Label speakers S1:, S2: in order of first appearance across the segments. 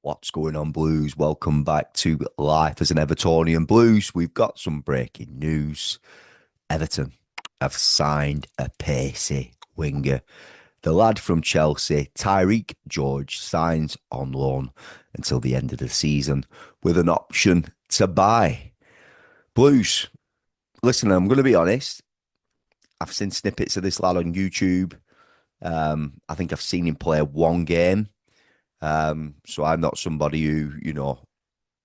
S1: What's going on, Blues? Welcome back to Life as an Evertonian Blues. We've got some breaking news. Everton have signed a pacey winger. The lad from Chelsea, Tyrique George, signs on loan until the end of the season with an option to buy. Blues, listen, I'm going to be honest. I've seen snippets of this lad on YouTube. I think I've seen him play one game. So I'm not somebody who,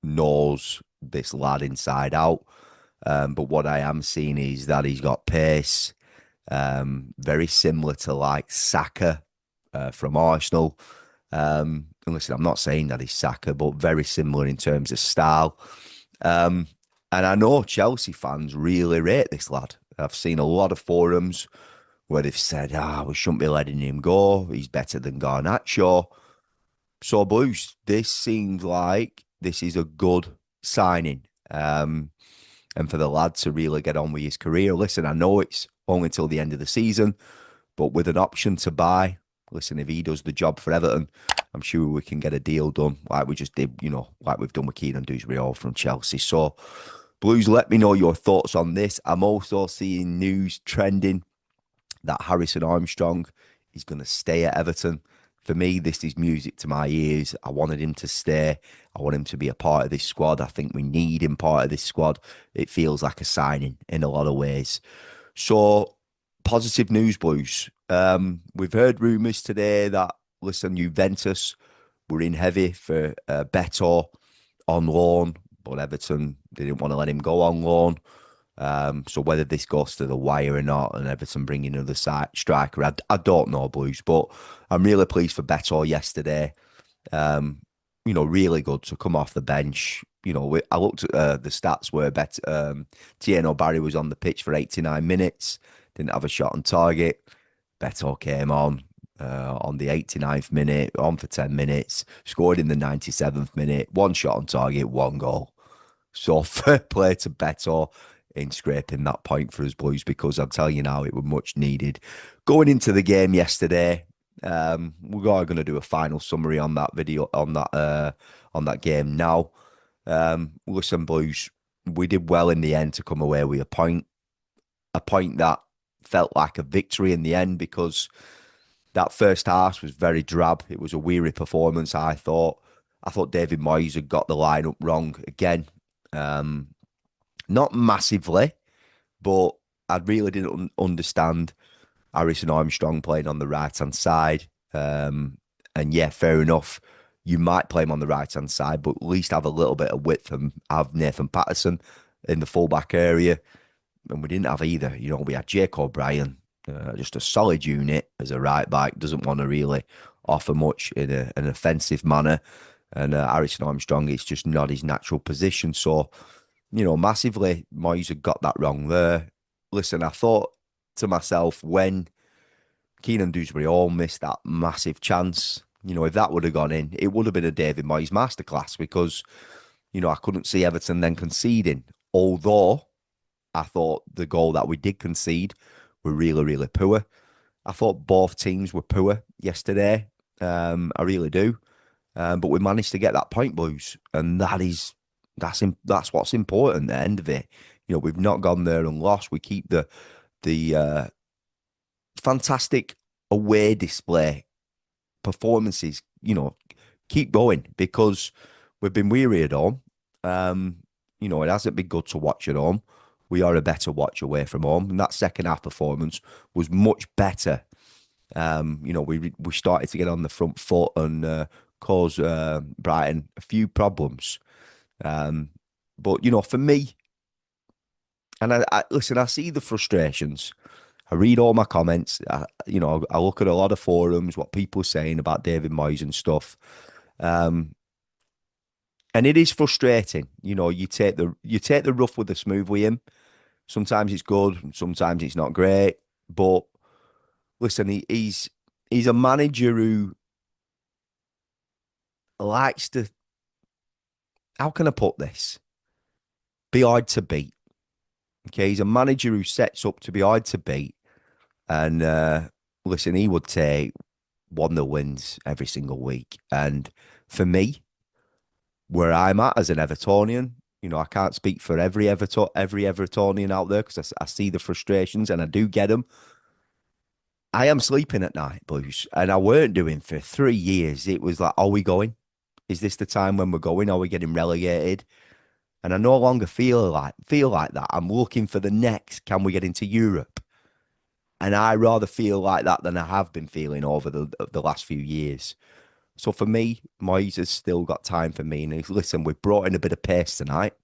S1: knows this lad inside out. But what I am seeing is that he's got pace, very similar to like Saka from Arsenal. And listen, I'm not saying that he's Saka, but very similar in terms of style. Um, and I know Chelsea fans really rate this lad. I've seen a lot of forums where they've said, we shouldn't be letting him go. He's better than Garnacho. So, Blues, this seems like this is a good signing. And for the lad to really get on with his career. Listen, I know it's only until the end of the season, but with an option to buy, listen, if he does the job for Everton, I'm sure we can get a deal done like we just did, like we've done with Keenan Dewsbury from Chelsea. So, Blues, let me know your thoughts on this. I'm also seeing news trending that Harrison Armstrong is going to stay at Everton. For me, this is music to my ears. I wanted him to stay. I want him to be a part of this squad. I think we need him part of this squad. It feels like a signing in a lot of ways. So, positive news, Blues. We've heard rumours today that, listen, Juventus were in heavy for Beto on loan, but Everton didn't want to let him go on loan. So whether this goes to the wire or not, and Everton bringing another striker, I don't know, Blues. But I'm really pleased for Beto yesterday. Really good to come off the bench. I looked at the stats where Tieno Barry was on the pitch for 89 minutes, didn't have a shot on target. Beto came on the 89th minute, on for 10 minutes, scored in the 97th minute, one shot on target, one goal. So fair play to Beto in scraping that point for us, Blues, because I'm telling you now, it was much needed. Going into the game yesterday, we're going to do a final summary on that video on that game now. Listen, Blues, we did well in the end to come away with a point that felt like a victory in the end because that first half was very drab. It was a weary performance, I thought. I thought David Moyes had got the lineup wrong again. Not massively, but I really didn't understand Harrison Armstrong playing on the right hand side. And yeah, fair enough. You might play him on the right hand side, but at least have a little bit of width and have Nathan Patterson in the fullback area. And we didn't have either. We had Jake O'Brien, just a solid unit as a right back, doesn't want to really offer much in an offensive manner. And Harrison Armstrong, it's just not his natural position. So, massively, Moyes had got that wrong there. Listen, I thought to myself when Keenan Dewsbury all missed that massive chance, if that would have gone in, it would have been a David Moyes masterclass because, I couldn't see Everton then conceding. Although I thought the goal that we did concede were really, really poor. I thought both teams were poor yesterday. I really do. But we managed to get that point, Blues, and that's what's important at the end of it. We've not gone there and lost. We keep the fantastic away display performances, keep going because we've been weary at home. It hasn't been good to watch at home. We are a better watch away from home. And that second half performance was much better. We started to get on the front foot and cause Brighton a few problems. But for me, and I listen, I see the frustrations. I read all my comments. I look at a lot of forums, what people are saying about David Moyes and stuff. And it is frustrating. You take the rough with the smooth with him. Sometimes it's good, and sometimes it's not great. But listen, he's a manager who likes to, how can I put this? Be hard to beat. Okay, he's a manager who sets up to be hard to beat. And listen, he would take 1-0 wins every single week. And for me, where I'm at as an Evertonian. You know, I can't speak for every Evertonian out there because I see the frustrations and I do get them. I am sleeping at night, Blues, and I weren't doing for 3 years. It was like, are we going? Is this the time when we're going? Are we getting relegated? And I no longer feel like that. I'm looking for the next. Can we get into Europe? And I rather feel like that than I have been feeling over the last few years. So for me, Moyes has still got time for me. And he's listen, we've brought in a bit of pace tonight,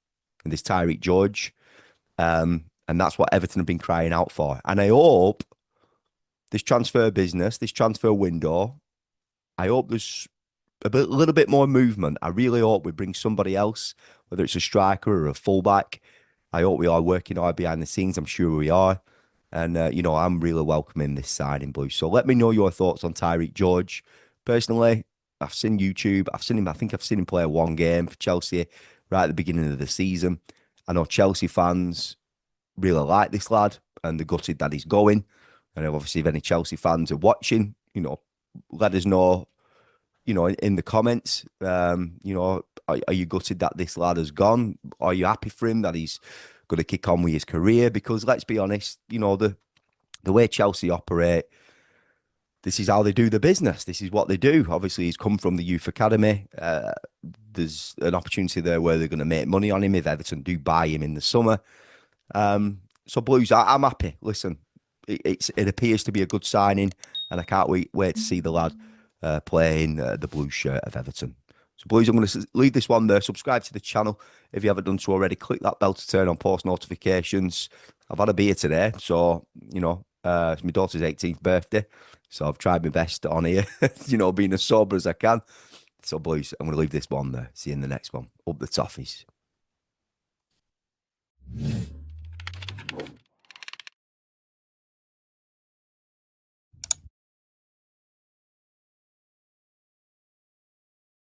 S1: and this Tyrique George, and that's what Everton have been crying out for. And I hope this transfer business, this transfer window, I hope there's a little bit more movement. I really hope we bring somebody else, whether it's a striker or a fullback. I hope we are working hard behind the scenes. I'm sure we are. And, I'm really welcoming this signing, Blue. So let me know your thoughts on Tyrique George. Personally, I've seen YouTube. I think I've seen him play one game for Chelsea right at the beginning of the season. I know Chelsea fans really like this lad and they're gutted that he's going. And obviously, if any Chelsea fans are watching, let us know, in the comments, are you gutted that this lad has gone? Are you happy for him that he's going to kick on with his career? Because let's be honest, the way Chelsea operate, this is how they do the business. This is what they do. Obviously, he's come from the youth academy. There's an opportunity there where they're going to make money on him if Everton do buy him in the summer. So Blues, I'm happy. Listen, it appears to be a good signing, and I can't wait to see the lad playing the blue shirt of Everton. So Blues, I'm going to leave this one there. Subscribe to the channel if you haven't done so already. Click that bell to turn on post notifications. I've had a beer today, so it's my daughter's 18th birthday, so I've tried my best on here, being as sober as I can. So Blues, I'm going to leave this one there. See you in the next one. Up the toffees.